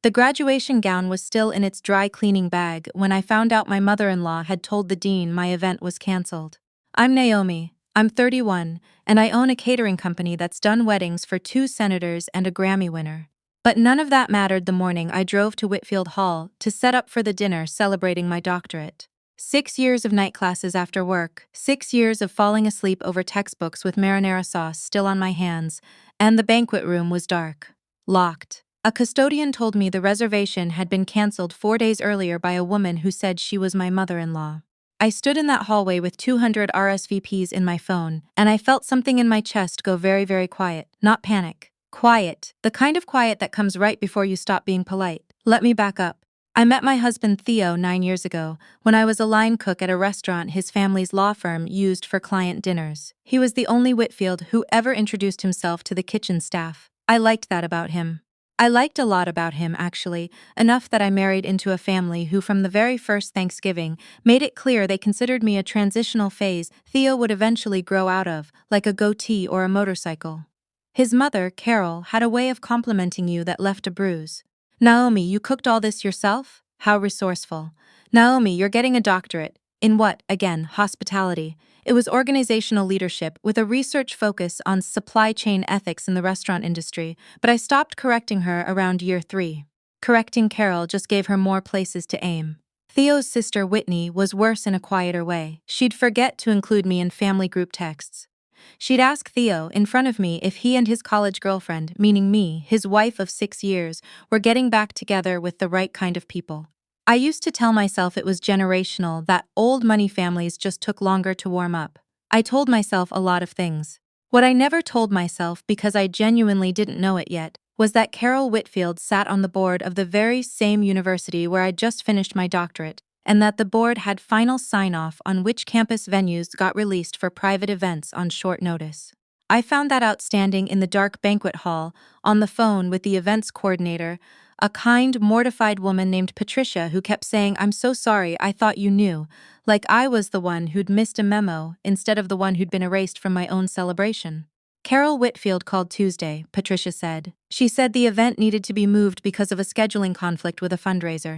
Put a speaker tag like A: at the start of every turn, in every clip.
A: The graduation gown was still in its dry cleaning bag when I found out my mother-in-law had told the dean my event was canceled. I'm Naomi. I'm 31, and I own a catering company that's done weddings for 2 senators and a Grammy winner. But none of that mattered the morning I drove to Whitfield Hall to set up for the dinner celebrating my doctorate. 6 years of night classes after work, 6 years of falling asleep over textbooks with marinara sauce still on my hands, and the banquet room was dark. Locked. A custodian told me the reservation had been canceled 4 days earlier by a woman who said she was my mother-in-law. I stood in that hallway with 200 RSVPs in my phone, and I felt something in my chest go very, very quiet. Not panic. Quiet. The kind of quiet that comes right before you stop being polite. Let me back up. I met my husband Theo 9 years ago, when I was a line cook at a restaurant his family's law firm used for client dinners. He was the only Whitfield who ever introduced himself to the kitchen staff. I liked that about him. I liked a lot about him, actually, enough that I married into a family who from the very first Thanksgiving made it clear they considered me a transitional phase Theo would eventually grow out of, like a goatee or a motorcycle. His mother, Carol, had a way of complimenting you that left a bruise. Naomi, you cooked all this yourself? How resourceful. Naomi, you're getting a doctorate. In what, again, hospitality. It was organizational leadership with a research focus on supply chain ethics in the restaurant industry, but I stopped correcting her around year 3. Correcting Carol just gave her more places to aim. Theo's sister Whitney was worse in a quieter way. She'd forget to include me in family group texts. She'd ask Theo, in front of me, if he and his college girlfriend, meaning me, his wife of 6 years, were getting back together with the right kind of people. I used to tell myself it was generational, that old money families just took longer to warm up. I told myself a lot of things. What I never told myself, because I genuinely didn't know it yet, was that Carol Whitfield sat on the board of the very same university where I'd just finished my doctorate, and that the board had final sign-off on which campus venues got released for private events on short notice. I found that out standing in the dark banquet hall, on the phone with the events coordinator, a kind, mortified woman named Patricia who kept saying, "I'm so sorry, I thought you knew," like I was the one who'd missed a memo instead of the one who'd been erased from my own celebration. Carol Whitfield called Tuesday, Patricia said. She said the event needed to be moved because of a scheduling conflict with a fundraiser.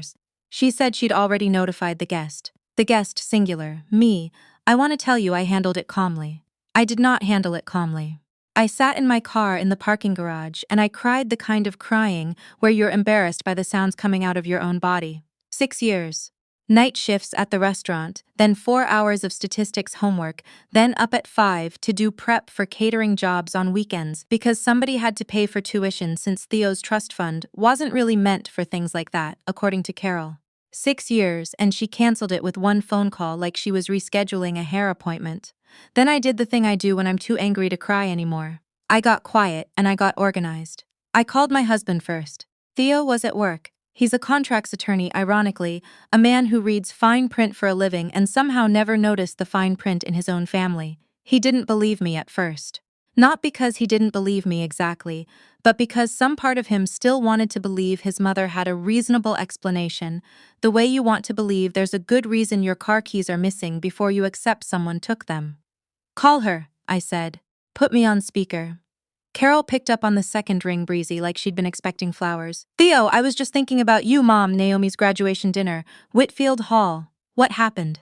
A: She said she'd already notified the guest. The guest, singular, me. I want to tell you I handled it calmly. I did not handle it calmly. I sat in my car in the parking garage and I cried the kind of crying where you're embarrassed by the sounds coming out of your own body. 6 years. Night shifts at the restaurant, then 4 hours of statistics homework, then up at 5 to do prep for catering jobs on weekends because somebody had to pay for tuition since Theo's trust fund wasn't really meant for things like that, according to Carol. 6 years, and she canceled it with one phone call like she was rescheduling a hair appointment. Then I did the thing I do when I'm too angry to cry anymore. I got quiet and I got organized. I called my husband first. Theo was at work. He's a contracts attorney, ironically, a man who reads fine print for a living and somehow never noticed the fine print in his own family. He didn't believe me at first. Not because he didn't believe me exactly, but because some part of him still wanted to believe his mother had a reasonable explanation, the way you want to believe there's a good reason your car keys are missing before you accept someone took them. "Call her," I said. Put me on speaker. Carol picked up on the second ring breezy like she'd been expecting flowers. "Theo, I was just thinking about you, Mom, Naomi's graduation dinner, Whitfield Hall. What happened?"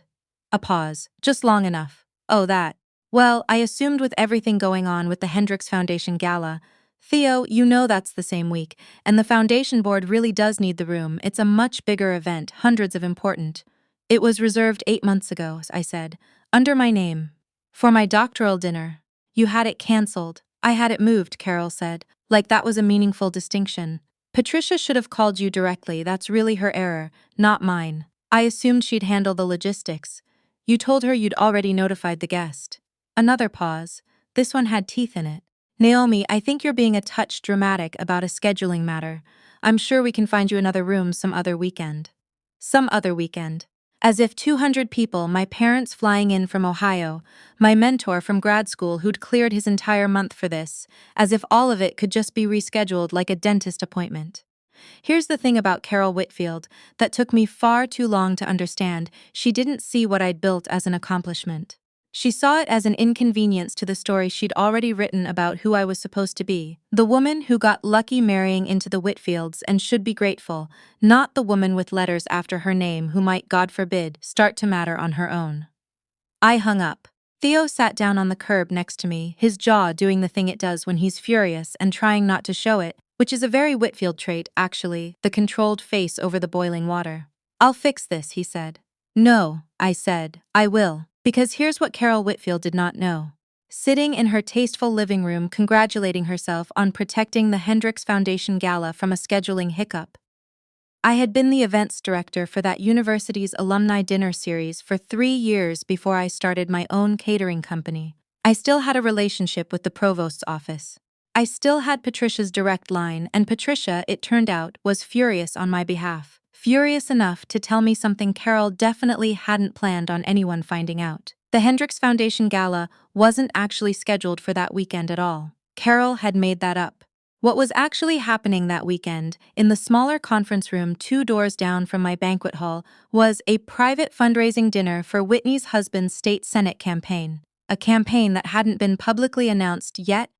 A: A pause, just long enough. "Oh, that. Well, I assumed with everything going on with the Hendricks Foundation Gala. Theo, you know that's the same week, and the foundation board really does need the room. It's a much bigger event, hundreds of important." "It was reserved 8 months ago," I said, "under my name. For my doctoral dinner." "You had it canceled." "I had it moved," Carol said, like that was a meaningful distinction. "Patricia should have called you directly, that's really her error, not mine. I assumed she'd handle the logistics. You told her you'd already notified the guest." Another pause. This one had teeth in it. "Naomi, I think you're being a touch dramatic about a scheduling matter. I'm sure we can find you another room some other weekend." Some other weekend. As if 200 people, my parents flying in from Ohio, my mentor from grad school who'd cleared his entire month for this, as if all of it could just be rescheduled like a dentist appointment. Here's the thing about Carol Whitfield that took me far too long to understand: she didn't see what I'd built as an accomplishment. She saw it as an inconvenience to the story she'd already written about who I was supposed to be. The woman who got lucky marrying into the Whitfields and should be grateful, not the woman with letters after her name who might, God forbid, start to matter on her own. I hung up. Theo sat down on the curb next to me, his jaw doing the thing it does when he's furious and trying not to show it, which is a very Whitfield trait, actually, the controlled face over the boiling water. "I'll fix this," he said. "No," I said, "I will, because here's what Carol Whitfield did not know." Sitting in her tasteful living room congratulating herself on protecting the Hendricks Foundation Gala from a scheduling hiccup, I had been the events director for that university's alumni dinner series for 3 years before I started my own catering company. I still had a relationship with the provost's office. I still had Patricia's direct line, and Patricia, it turned out, was furious on my behalf. Furious enough to tell me something Carol definitely hadn't planned on anyone finding out. The Hendricks Foundation Gala wasn't actually scheduled for that weekend at all. Carol had made that up. What was actually happening that weekend, in the smaller conference room 2 doors down from my banquet hall, was a private fundraising dinner for Whitney's husband's state senate campaign, a campaign that hadn't been publicly announced yet,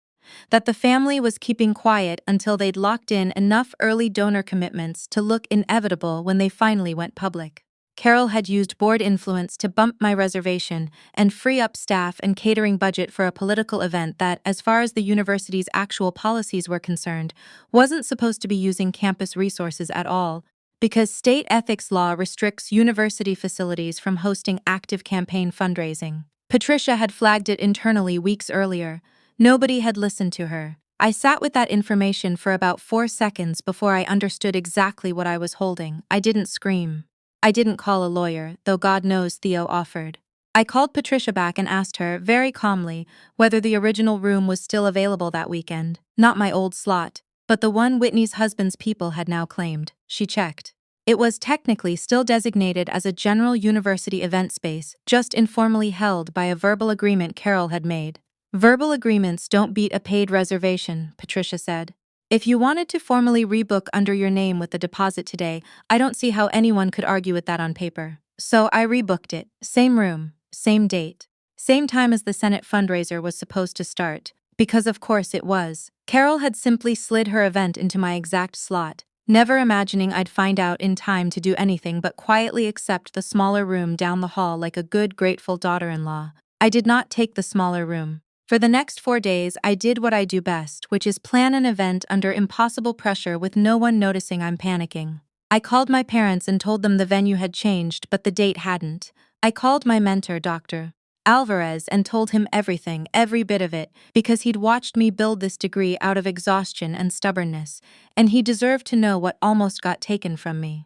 A: that the family was keeping quiet until they'd locked in enough early donor commitments to look inevitable when they finally went public. Carol had used board influence to bump my reservation and free up staff and catering budget for a political event that, as far as the university's actual policies were concerned, wasn't supposed to be using campus resources at all, because state ethics law restricts university facilities from hosting active campaign fundraising. Patricia had flagged it internally weeks earlier. Nobody had listened to her. I sat with that information for about 4 seconds before I understood exactly what I was holding. I didn't scream. I didn't call a lawyer, though God knows Theo offered. I called Patricia back and asked her, very calmly, whether the original room was still available that weekend. Not my old slot, but the one Whitney's husband's people had now claimed. She checked. It was technically still designated as a general university event space, just informally held by a verbal agreement Carol had made. "Verbal agreements don't beat a paid reservation," Patricia said. "If you wanted to formally rebook under your name with the deposit today, I don't see how anyone could argue with that on paper." So I rebooked it. Same room, same date, same time as the Senate fundraiser was supposed to start, because of course it was. Carol had simply slid her event into my exact slot, never imagining I'd find out in time to do anything but quietly accept the smaller room down the hall like a good, grateful daughter-in-law. I did not take the smaller room. For the next 4 days, I did what I do best, which is plan an event under impossible pressure with no one noticing I'm panicking. I called my parents and told them the venue had changed, but the date hadn't. I called my mentor, Dr. Alvarez, and told him everything, every bit of it, because he'd watched me build this degree out of exhaustion and stubbornness, and he deserved to know what almost got taken from me.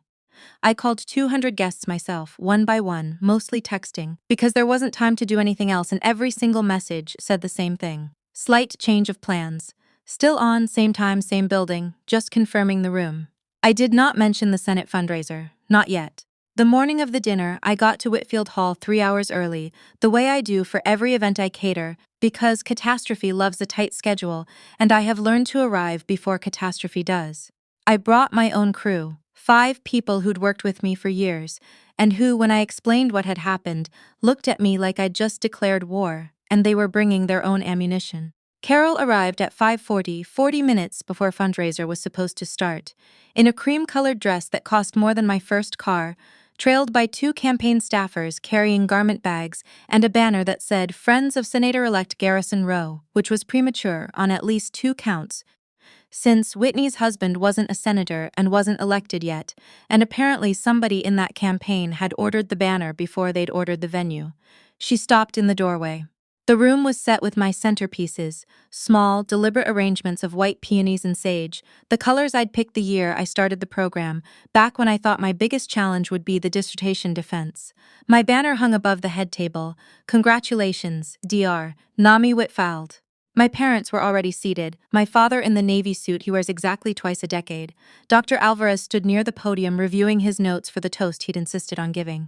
A: I called 200 guests myself, one by one, mostly texting, because there wasn't time to do anything else, and every single message said the same thing. Slight change of plans. Still on, same time, same building, just confirming the room. I did not mention the Senate fundraiser, not yet. The morning of the dinner, I got to Whitfield Hall 3 hours early, the way I do for every event I cater, because catastrophe loves a tight schedule, and I have learned to arrive before catastrophe does. I brought my own crew. 5 people who'd worked with me for years, and who, when I explained what had happened, looked at me like I'd just declared war, and they were bringing their own ammunition. Carol arrived at 5:40, 40 minutes before fundraiser was supposed to start, in a cream-colored dress that cost more than my first car, trailed by 2 campaign staffers carrying garment bags and a banner that said Friends of Senator-elect Garrison Rowe, which was premature on at least 2 counts, since Whitney's husband wasn't a senator and wasn't elected yet, and apparently somebody in that campaign had ordered the banner before they'd ordered the venue. She stopped in the doorway. The room was set with my centerpieces, small, deliberate arrangements of white peonies and sage, the colors I'd picked the year I started the program, back when I thought my biggest challenge would be the dissertation defense. My banner hung above the head table. Congratulations, Dr. Naomi Whitfield. My parents were already seated, my father in the navy suit he wears exactly twice a decade. Dr. Alvarez stood near the podium reviewing his notes for the toast he'd insisted on giving.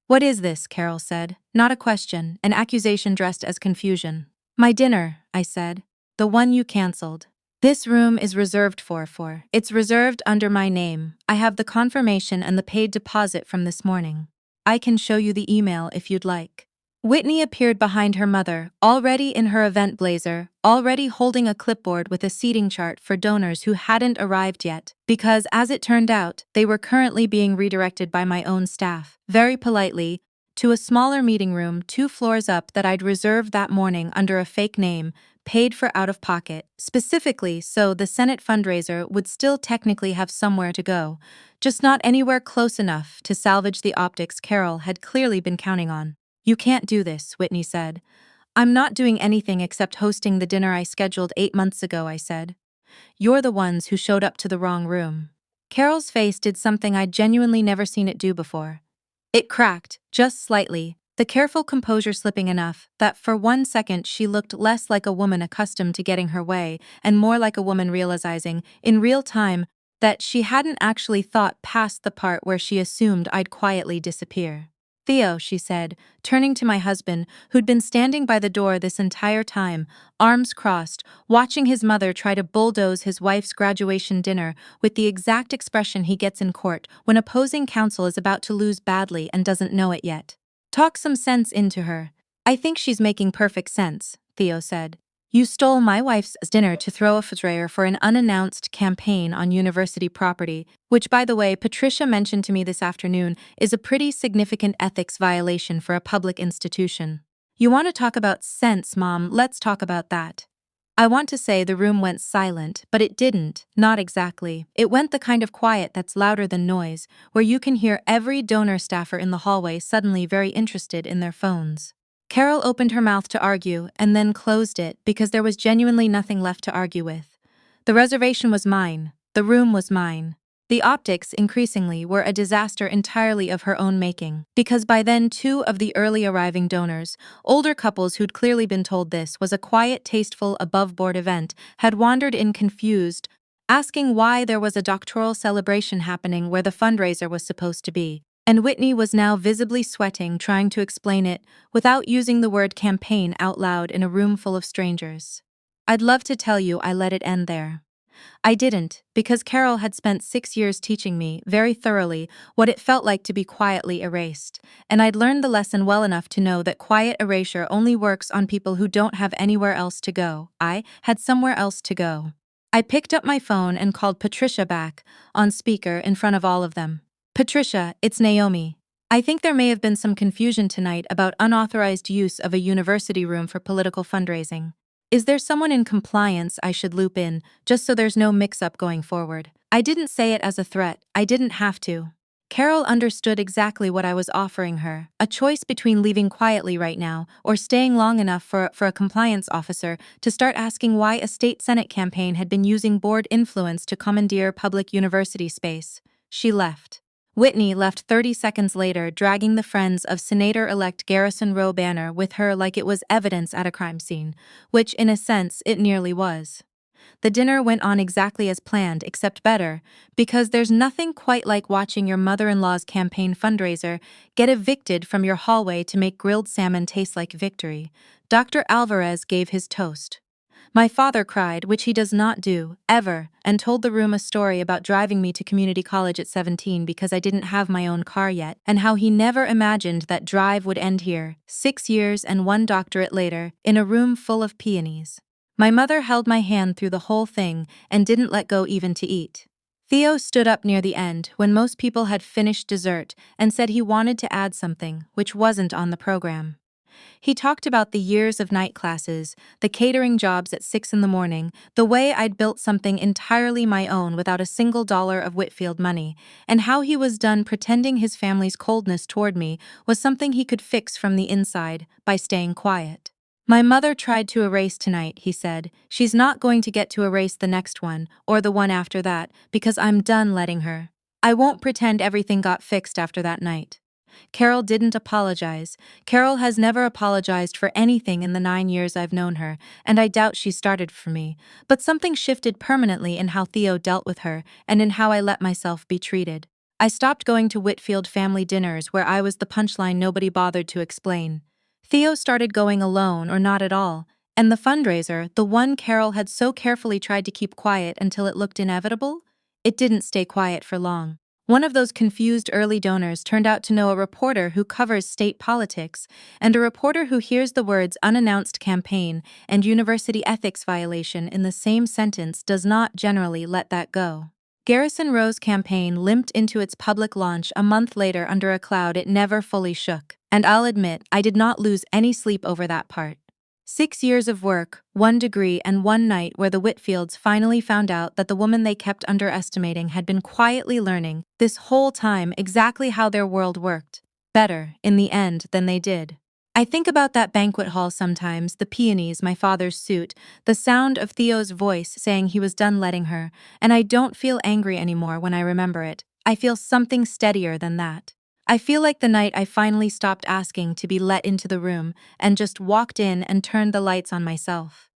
A: "What is this?" Carol said. Not a question, an accusation dressed as confusion. "My dinner," I said. "The one you canceled. This room is reserved for. It's reserved under my name. I have the confirmation and the paid deposit from this morning. I can show you the email if you'd like." Whitney appeared behind her mother, already in her event blazer, already holding a clipboard with a seating chart for donors who hadn't arrived yet, because, as it turned out, they were currently being redirected by my own staff, very politely, to a smaller meeting room 2 floors up that I'd reserved that morning under a fake name, paid for out of pocket, specifically so the Senate fundraiser would still technically have somewhere to go, just not anywhere close enough to salvage the optics Carol had clearly been counting on. "You can't do this," Whitney said. "I'm not doing anything except hosting the dinner I scheduled 8 months ago," I said. "You're the ones who showed up to the wrong room." Carol's face did something I'd genuinely never seen it do before. It cracked, just slightly, the careful composure slipping enough that for 1 second she looked less like a woman accustomed to getting her way and more like a woman realizing, in real time, that she hadn't actually thought past the part where she assumed I'd quietly disappear. "Theo," she said, turning to my husband, who'd been standing by the door this entire time, arms crossed, watching his mother try to bulldoze his wife's graduation dinner with the exact expression he gets in court when opposing counsel is about to lose badly and doesn't know it yet. "Talk some sense into her." "I think she's making perfect sense," Theo said. "You stole my wife's dinner to throw a fundraiser for an unannounced campaign on university property, which, by the way, Patricia mentioned to me this afternoon, is a pretty significant ethics violation for a public institution." "You want to talk about sense, Mom? Let's talk about that." I want to say the room went silent, but it didn't, not exactly. It went the kind of quiet that's louder than noise, where you can hear every donor staffer in the hallway suddenly very interested in their phones. Carol opened her mouth to argue and then closed it because there was genuinely nothing left to argue with. The reservation was mine. The room was mine. The optics, increasingly, were a disaster entirely of her own making, because by then 2 of the early arriving donors, older couples who'd clearly been told this was a quiet, tasteful, above-board event, had wandered in confused, asking why there was a doctoral celebration happening where the fundraiser was supposed to be. And Whitney was now visibly sweating trying to explain it without using the word campaign out loud in a room full of strangers. I'd love to tell you I let it end there. I didn't, because Carol had spent 6 years teaching me, very thoroughly, what it felt like to be quietly erased, and I'd learned the lesson well enough to know that quiet erasure only works on people who don't have anywhere else to go. I had somewhere else to go. I picked up my phone and called Patricia back, on speaker in front of all of them. "Patricia, it's Naomi. I think there may have been some confusion tonight about unauthorized use of a university room for political fundraising. Is there someone in compliance I should loop in, just so there's no mix-up going forward?" I didn't say it as a threat. I didn't have to. Carol understood exactly what I was offering her, a choice between leaving quietly right now or staying long enough for a compliance officer to start asking why a state senate campaign had been using board influence to commandeer public university space. She left. Whitney left 30 seconds later, dragging the friends of Senator-elect Garrison Rowe banner with her like it was evidence at a crime scene, which, in a sense, it nearly was. The dinner went on exactly as planned, except better, because there's nothing quite like watching your mother-in-law's campaign fundraiser get evicted from your hallway to make grilled salmon taste like victory. Dr. Alvarez gave his toast. My father cried, which he does not do, ever, and told the room a story about driving me to community college at 17 because I didn't have my own car yet, and how he never imagined that drive would end here, 6 years and 1 doctorate later, in a room full of peonies. My mother held my hand through the whole thing and didn't let go even to eat. Theo stood up near the end, when most people had finished dessert, and said he wanted to add something, which wasn't on the program. He talked about the years of night classes, the catering jobs at 6 in the morning, the way I'd built something entirely my own without a single dollar of Whitfield money, and how he was done pretending his family's coldness toward me was something he could fix from the inside by staying quiet. "My mother tried to erase tonight," he said. "She's not going to get to erase the next one, or the one after that, because I'm done letting her. I won't pretend everything got fixed after that night." Carol didn't apologize. Carol has never apologized for anything in the 9 years I've known her, and I doubt she started for me. But something shifted permanently in how Theo dealt with her and in how I let myself be treated. I stopped going to Whitfield family dinners where I was the punchline nobody bothered to explain. Theo started going alone or not at all, and the fundraiser, the one Carol had so carefully tried to keep quiet until it looked inevitable, it didn't stay quiet for long. One of those confused early donors turned out to know a reporter who covers state politics, and a reporter who hears the words unannounced campaign and university ethics violation in the same sentence does not generally let that go. Garrison Rowe's campaign limped into its public launch a month later under a cloud it never fully shook, and I'll admit I did not lose any sleep over that part. 6 years of work, 1 degree, and one night where the Whitfields finally found out that the woman they kept underestimating had been quietly learning, this whole time, exactly how their world worked. Better, in the end, than they did. I think about that banquet hall sometimes, the peonies, my father's suit, the sound of Theo's voice saying he was done letting her, and I don't feel angry anymore when I remember it. I feel something steadier than that. I feel like the night I finally stopped asking to be let into the room and just walked in and turned the lights on myself.